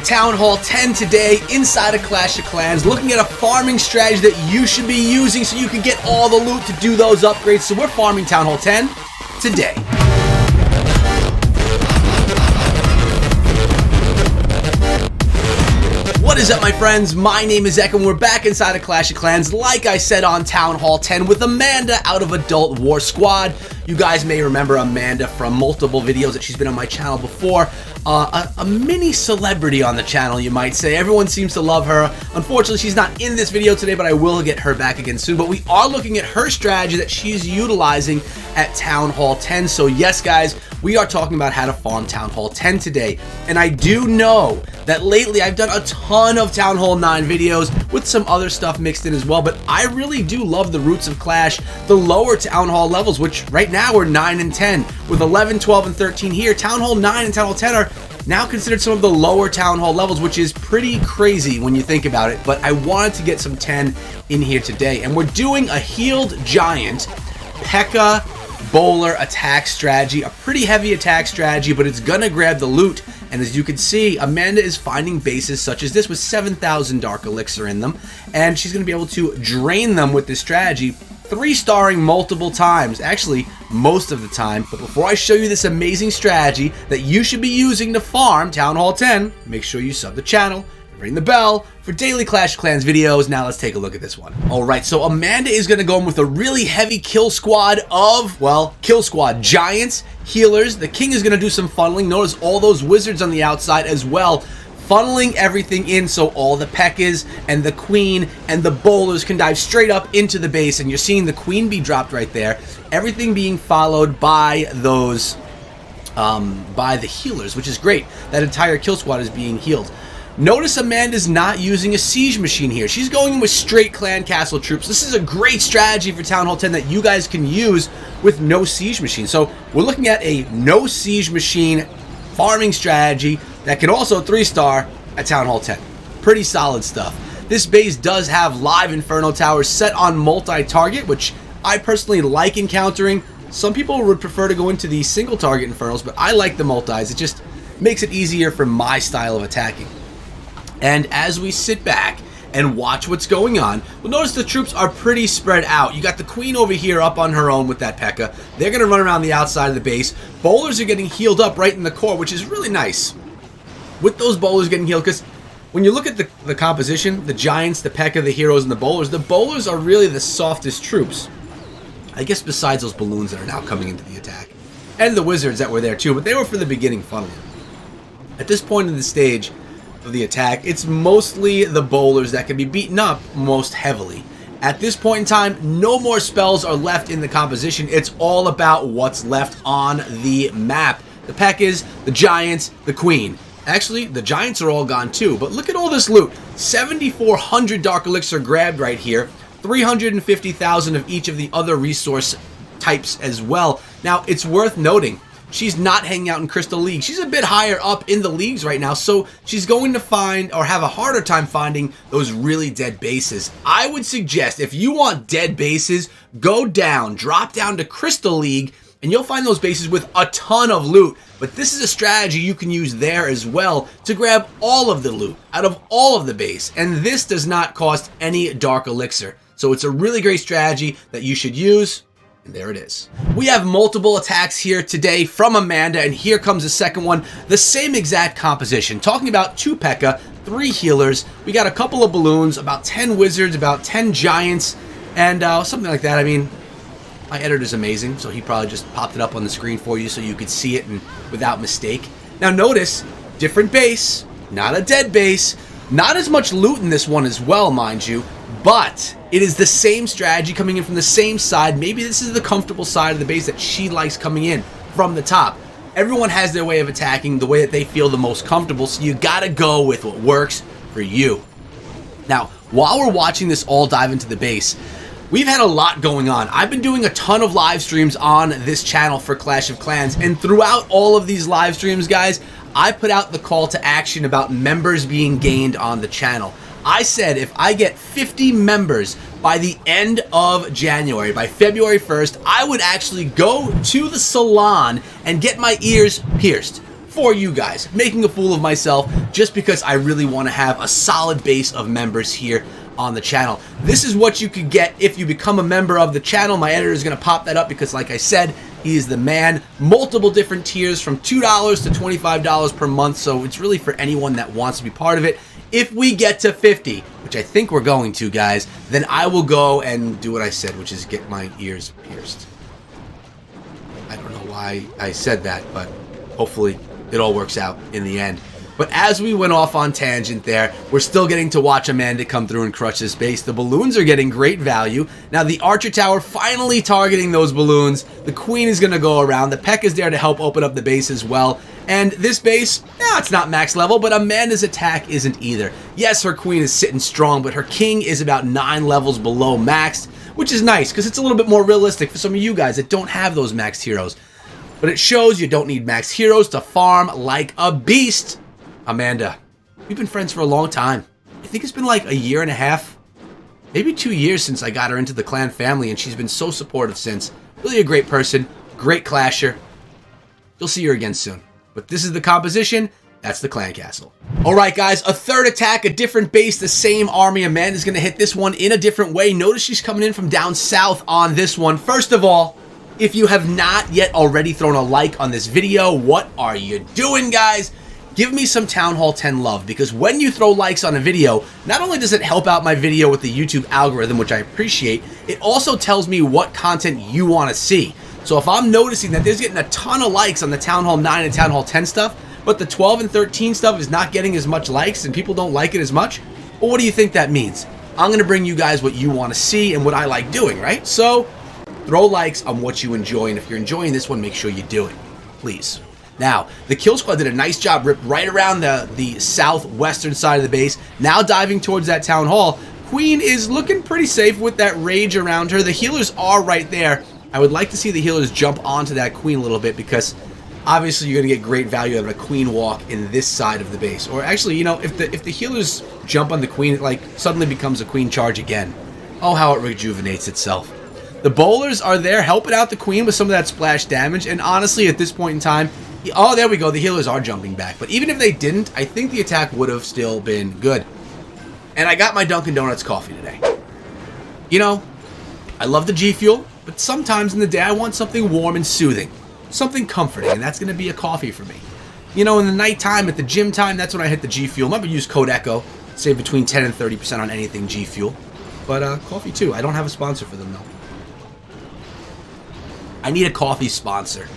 at Town Hall 10 today inside of Clash of Clans, looking at a farming strategy that you should be using so you can get all the loot to do those upgrades. So we're farming Town Hall 10 today. What is up, my friends? My name is Pekka and we're back inside of Clash of Clans, like I said, on Town Hall 10 with Amanda out of Adult War Squad. You guys may remember Amanda from multiple videos that she's been on my channel before. A mini celebrity on the channel, you might say. Everyone seems to love her. Unfortunately, she's not in this video today, but I will get her back again soon. But we are looking at her strategy that she's utilizing at Town Hall 10. So yes, guys, we are talking about how to farm Town Hall 10 today. And I do know that lately I've done a ton of Town Hall 9 videos with some other stuff mixed in as well, but I really do love the roots of Clash, the lower Town Hall levels, which right now are 9 and 10. With 11, 12, and 13 here, Town Hall 9 and Town Hall 10 are now considered some of the lower Town Hall levels, which is pretty crazy when you think about it, but I wanted to get some 10 in here today. And we're doing a healed giant Pekka bowler attack strategy, a pretty heavy attack strategy, but it's gonna grab the loot. And as you can see, Amanda is finding bases such as this with 7,000 dark elixir in them, and she's gonna be able to drain them with this strategy, 3-starring multiple times, actually most of the time. But before I show you this amazing strategy that you should be using to farm Town Hall 10, make sure you sub the channel, ring the bell for daily Clash of Clans videos. Now let's take a look at this one. Alright, so Amanda is going to go in with a really heavy kill squad of, well, kill squad giants, healers. The king is going to do some funneling. Notice all those wizards on the outside as well, funneling everything in so all the Pekkas and the queen and the bowlers can dive straight up into the base. And you're seeing the queen be dropped right there. Everything being followed by those, by the healers, which is great. That entire kill squad is being healed. Notice Amanda's not using a siege machine here. She's going with straight clan castle troops. This is a great strategy for Town Hall 10 that you guys can use with no siege machine. So we're looking at a no siege machine farming strategy that can also 3-star at Town Hall 10. Pretty solid stuff. This base does have live Inferno towers set on multi-target, which I personally like encountering. Some people would prefer to go into the single target Infernos, but I like the multis. It just makes it easier for my style of attacking. And as we sit back and watch what's going on, we'll notice the troops are pretty spread out. You got the queen over here up on her own with that Pekka. They're going to run around the outside of the base. Bowlers are getting healed up right in the core, which is really nice. With those bowlers getting healed, because when you look at the composition, the giants, the Pekka, the heroes, and the bowlers are really the softest troops. I guess besides those balloons that are now coming into the attack. And the wizards that were there too, but they were for the beginning funneling. At this point in the stage of the attack, it's mostly the bowlers that can be beaten up most heavily. At this point in time, no more spells are left in the composition. It's all about what's left on the map. The Pekkas, the giants, the queen. Actually, the giants are all gone too, but look at all this loot. 7,400 dark elixir grabbed right here. 350,000 of each of the other resource types as well. Now, it's worth noting, she's not hanging out in Crystal League. She's a bit higher up in the leagues right now, so she's going to find or have a harder time finding those really dead bases. I would suggest if you want dead bases, go down, drop down to Crystal League, and you'll find those bases with a ton of loot. But this is a strategy you can use there as well to grab all of the loot out of all of the base. And this does not cost any dark elixir. So it's a really great strategy that you should use. And there it is. We have multiple attacks here today from Amanda, and here comes the second one. The same exact composition. Talking about 2 Pekka, 3 healers. We got a couple of balloons, about 10 wizards, about 10 giants, and something like that. I mean, my editor's amazing, so he probably just popped it up on the screen for you so you could see it and without mistake. Now notice, different base, not a dead base, not as much loot in this one as well, mind you, but it is the same strategy coming in from the same side. Maybe this is the comfortable side of the base that she likes coming in from the top. Everyone has their way of attacking, the way that they feel the most comfortable, so you gotta go with what works for you. Now, while we're watching this all dive into the base, we've had a lot going on. I've been doing a ton of live streams on this channel for Clash of Clans, and throughout all of these live streams, guys, I put out the call to action about members being gained on the channel. I said if I get 50 members by the end of January, by February 1st, I would actually go to the salon and get my ears pierced for you guys, making a fool of myself just because I really want to have a solid base of members here on the channel. This is what you could get if you become a member of the channel. My editor is going to pop that up because, like I said, he is the man. Multiple different tiers from $2 to $25 per month, so it's really for anyone that wants to be part of it. If we get to 50, which I think we're going to, guys, then I will go and do what I said, which is get my ears pierced. I don't know why I said that, but hopefully it all works out in the end. But as we went off on tangent there, we're still getting to watch Amanda come through and crush this base. The balloons are getting great value. Now the Archer Tower finally targeting those balloons. The Queen is going to go around. The Pekka is there to help open up the base as well. And this base, it's not max level, but Amanda's attack isn't either. Yes, her Queen is sitting strong, but her King is about 9 levels below maxed, which is nice because it's a little bit more realistic for some of you guys that don't have those maxed heroes. But it shows you don't need max heroes to farm like a beast. Amanda, we've been friends for a long time. I think it's been like a year and a half, maybe 2 years since I got her into the clan family, and she's been so supportive since. Really a great person, great clasher. You'll see her again soon. But this is the composition. That's the clan castle. All right, guys, a third attack, a different base, the same army. Amanda's going to hit this one in a different way. Notice she's coming in from down south on this one. First of all, if you have not yet already thrown a like on this video, what are you doing, guys? Give me some Town Hall 10 love, because when you throw likes on a video, not only does it help out my video with the YouTube algorithm, which I appreciate, it also tells me what content you want to see. So if I'm noticing that there's getting a ton of likes on the Town Hall 9 and Town Hall 10 stuff, but the 12 and 13 stuff is not getting as much likes and people don't like it as much, well, what do you think that means? I'm going to bring you guys what you want to see and what I like doing, right? So throw likes on what you enjoy, and if you're enjoying this one, make sure you do it, please. Now, the kill squad did a nice job, ripped right around the southwestern side of the base. Now diving towards that town hall. Queen is looking pretty safe with that rage around her. The healers are right there. I would like to see the healers jump onto that Queen a little bit, because obviously you're going to get great value out of a Queen walk in this side of the base. Or actually, you know, if the healers jump on the Queen, it like suddenly becomes a Queen charge again. Oh, how it rejuvenates itself. The bowlers are there helping out the Queen with some of that splash damage, and honestly, at this point in time, oh, there we go. The healers are jumping back. But even if they didn't, I think the attack would have still been good. And I got my Dunkin' Donuts coffee today. You know, I love the G Fuel, but sometimes in the day I want something warm and soothing. Something comforting, and that's going to be a coffee for me. You know, in the nighttime, at the gym time, that's when I hit the G Fuel. I'm going to use code ECHO. Save between 10 and 30% on anything G Fuel. But coffee too. I don't have a sponsor for them, though. I need a coffee sponsor.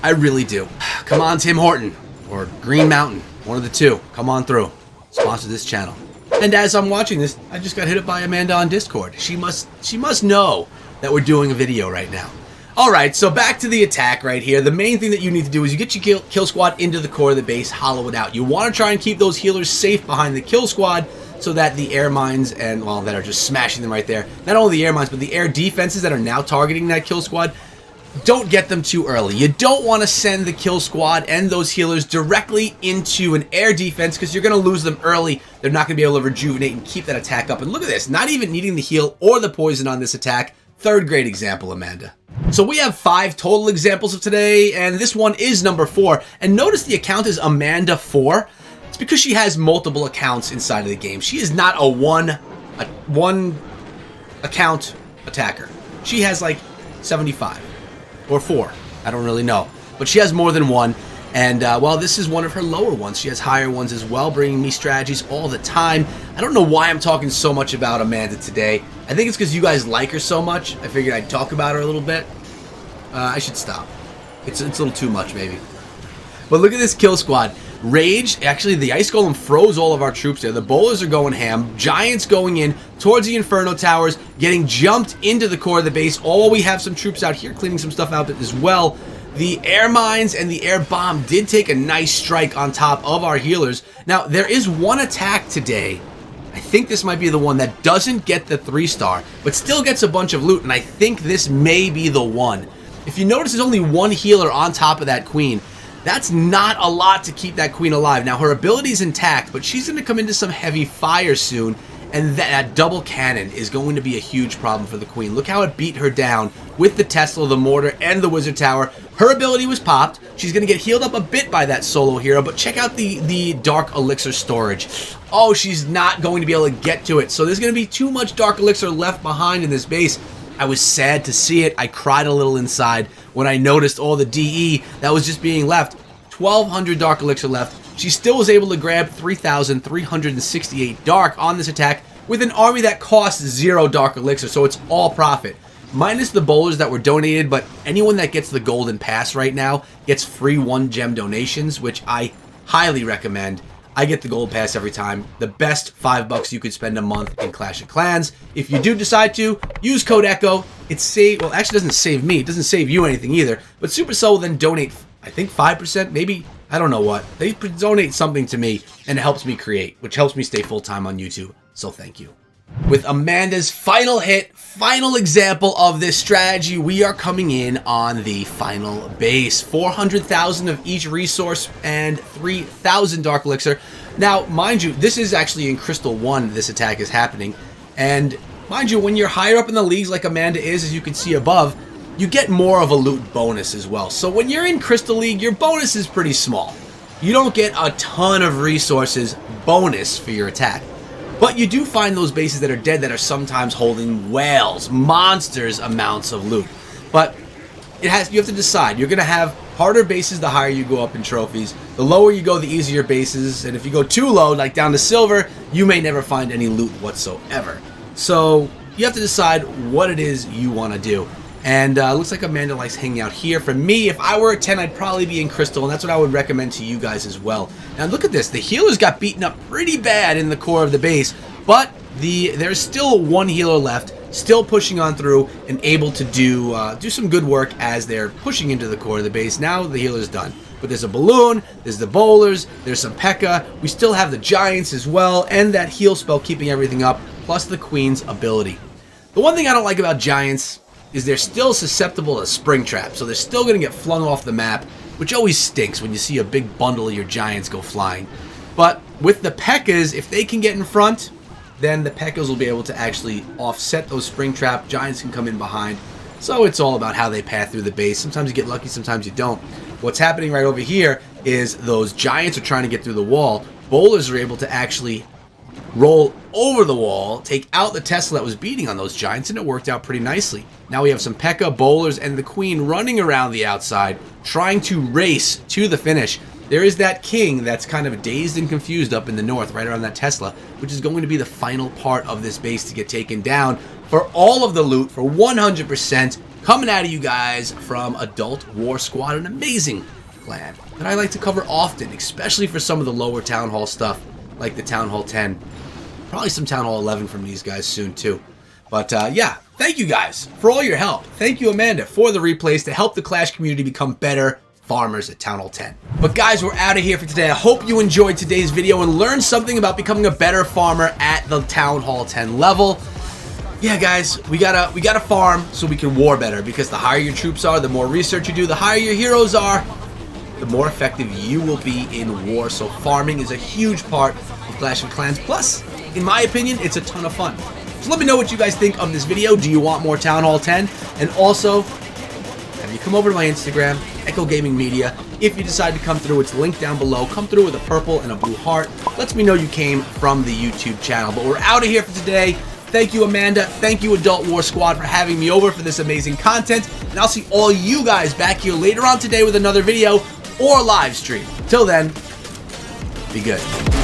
I really do. Come on, Tim Horton or Green Mountain, one of the two. Come on through. Sponsor this channel. And as I'm watching this, I just got hit up by Amanda on Discord. She must know that we're doing a video right now. All right, so back to the attack right here. The main thing that you need to do is you get your kill squad into the core of the base, hollow it out. You want to try and keep those healers safe behind the kill squad so that the air mines and, well, that are just smashing them right there. Not only the air mines, but the air defenses that are now targeting that kill squad, don't get them too early. You don't want to send the kill squad and those healers directly into an air defense, because you're going to lose them early. They're not going to be able to rejuvenate and keep that attack up. And look at this, not even needing the heal or the poison on this attack. Third great example, Amanda. So we have 5 total examples of today, and this one is number 4. And notice the account is Amanda4. It's because she has multiple accounts inside of the game. She is not a one account attacker. She has like 75. Or 4. I don't really know. But she has more than one. And while this is one of her lower ones, she has higher ones as well, bringing me strategies all the time. I don't know why I'm talking so much about Amanda today. I think it's because you guys like her so much. I figured I'd talk about her a little bit. I should stop. It's a little too much, maybe. But look at this kill squad. Rage, actually the Ice Golem froze all of our troops there. The bowlers are going ham. Giants going in towards the Inferno Towers, getting jumped into the core of the base. All we have some troops out here cleaning some stuff out as well. The air mines and the air bomb did take a nice strike on top of our healers. Now, there is one attack today. I think this might be the one that doesn't get the 3-star, but still gets a bunch of loot, and I think this may be the one. If you notice, there's only one healer on top of that Queen. That's not a lot to keep that Queen alive. Now, her ability is intact, but she's going to come into some heavy fire soon, And that double cannon is going to be a huge problem for the queen. Look how it beat her down with the Tesla, the mortar, and the wizard tower. Her ability was popped. She's going to get healed up a bit by that solo hero, but check out the dark elixir storage. Oh, she's not going to be able to get to it. So there's going to be too much dark elixir left behind in this base. I was sad to see it. I cried a little inside when I noticed all the DE that was just being left. 1,200 dark elixir left. She still was able to grab 3,368 dark on this attack with an army that costs 0 dark elixir, so it's all profit. Minus the bowlers that were donated, but anyone that gets the golden pass right now gets free 1 gem donations, which I highly recommend. I get the gold pass every time. The best $5 you could spend a month in Clash of Clans. If you do decide to, use code ECHO. Well, actually doesn't save me. It doesn't save you anything either. But Supercell will then donate, I think 5%, maybe. I don't know what. They donate something to me, and it helps me create, which helps me stay full-time on YouTube. So thank you. With Amanda's final hit, final example of this strategy, we are coming in on the final base. 400,000 of each resource and 3,000 dark elixir. Now, mind you, this is actually in Crystal 1 this attack is happening. And mind you, when you're higher up in the leagues like Amanda is, as you can see above, you get more of a loot bonus as well. So when you're in Crystal League, your bonus is pretty small. You don't get a ton of resources bonus for your attack. But you do find those bases that are dead that are sometimes holding whales, monsters amounts of loot. But you have to decide. You're going to have harder bases the higher you go up in trophies. The lower you go, the easier bases. And if you go too low, like down to silver, you may never find any loot whatsoever. So you have to decide what it is you want to do. And looks like Amanda likes hanging out here. For me, if I were a 10, I'd probably be in Crystal, and that's what I would recommend to you guys as well. Now look at this. The healers got beaten up pretty bad in the core of the base, but there's still 1 healer left, still pushing on through and able to do some good work as they're pushing into the core of the base. Now the healer's done. But there's a balloon, there's the bowlers, there's some Pekka. We still have the giants as well, and that heal spell keeping everything up, plus the queen's ability. The one thing I don't like about giants is they're still susceptible to spring traps, so they're still going to get flung off the map, which always stinks when you see a big bundle of your giants go flying. But with the Pekkas, if they can get in front, then the Pekkas will be able to actually offset those spring trap. Giants can come in behind. So it's all about how they path through the base. Sometimes you get lucky, sometimes you don't. What's happening right over here is those giants are trying to get through the wall. Bowlers are able to actually roll over the wall, take out the Tesla that was beating on those giants, and it worked out pretty nicely. Now we have some Pekka, bowlers, and the queen running around the outside, trying to race to the finish. There is that king that's kind of dazed and confused up in the north, right around that Tesla, which is going to be the final part of this base to get taken down for all of the loot, for 100%, coming out of you guys from Adult War Squad, an amazing clan that I like to cover often, especially for some of the lower Town Hall stuff, like the Town Hall 10. Probably some Town Hall 11 from these guys soon, too. But, yeah, thank you guys for all your help. Thank you, Amanda, for the replays to help the Clash community become better farmers at Town Hall 10. But, guys, we're out of here for today. I hope you enjoyed today's video and learned something about becoming a better farmer at the Town Hall 10 level. Yeah, guys, we gotta farm so we can war better, because the higher your troops are, the more research you do, the higher your heroes are, the more effective you will be in war. So farming is a huge part of Clash of Clans. Plus, in my opinion, it's a ton of fun. So let me know what you guys think of this video. Do you want more Town Hall 10? And also, have you come over to my Instagram, Echo Gaming Media? If you decide to come through, it's linked down below. Come through with a purple and a blue heart. Lets me know you came from the YouTube channel. But we're out of here for today. Thank you, Amanda. Thank you, Adult War Squad, for having me over for this amazing content. And I'll see all you guys back here later on today with another video or live stream. Till then, be good.